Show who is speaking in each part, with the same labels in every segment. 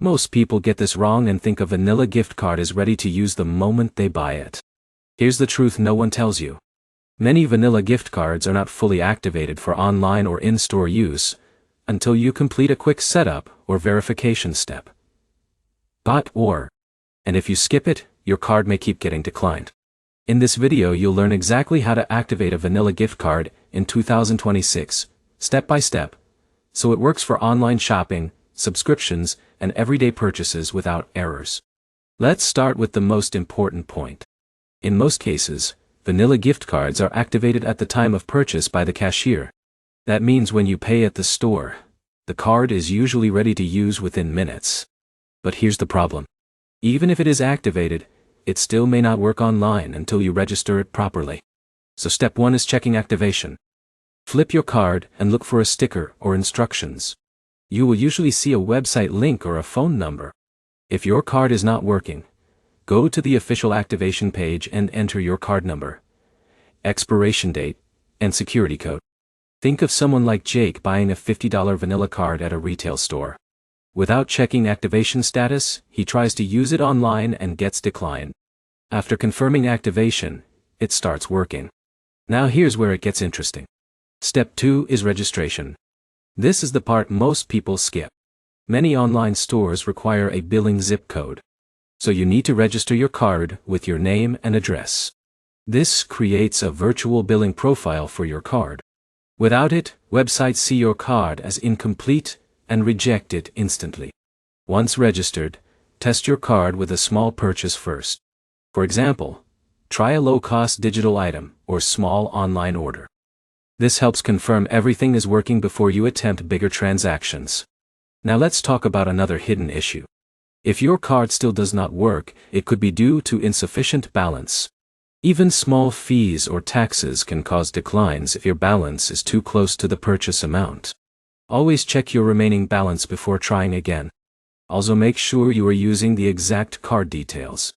Speaker 1: Most people get this wrong and think a vanilla gift card is ready to use the moment they buy it. Here's the truth no one tells you. Many vanilla gift cards are not fully activated for online or in-store use until you complete a quick setup or verification step. And if you skip it, your card may keep getting declined. In this video you'll learn exactly how to activate a vanilla gift card in 2026, step by step, so it works for online shopping, subscriptions, and everyday purchases without errors. Let's start with the most important point. In most cases, vanilla gift cards are activated at the time of purchase by the cashier. That means when you pay at the store, the card is usually ready to use within minutes. But here's the problem. Even if it is activated, it still may not work online until you register it properly. So step 1 is checking activation. Flip your card and look for a sticker or instructions. You will usually see a website link or a phone number. If your card is not working, go to the official activation page and enter your card number, expiration date, and security code. Think of someone like Jake buying a $50 vanilla card at a retail store. Without checking activation status, he tries to use it online and gets declined. After confirming activation, it starts working. Now here's where it gets interesting. Step 2 is registration. This is the part most people skip. Many online stores require a billing zip code. So you need to register your card with your name and address. This creates a virtual billing profile for your card. Without it, websites see your card as incomplete and reject it instantly. Once registered, test your card with a small purchase first. For example, try a low-cost digital item or small online order. This helps confirm everything is working before you attempt bigger transactions. Now let's talk about another hidden issue. If your card still does not work, it could be due to insufficient balance. Even small fees or taxes can cause declines if your balance is too close to the purchase amount. Always check your remaining balance before trying again. Also make sure you are using the exact card details.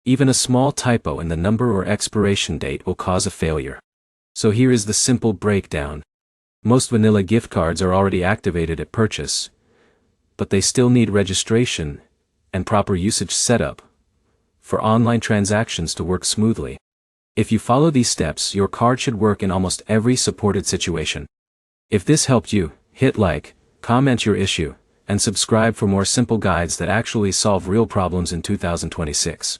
Speaker 1: Even a small typo in the number or expiration date will cause a failure. So here is the simple breakdown. Most vanilla gift cards are already activated at purchase, but they still need registration and proper usage setup for online transactions to work smoothly. If you follow these steps, your card should work in almost every supported situation. If this helped you, hit like, comment your issue, and subscribe for more simple guides that actually solve real problems in 2026.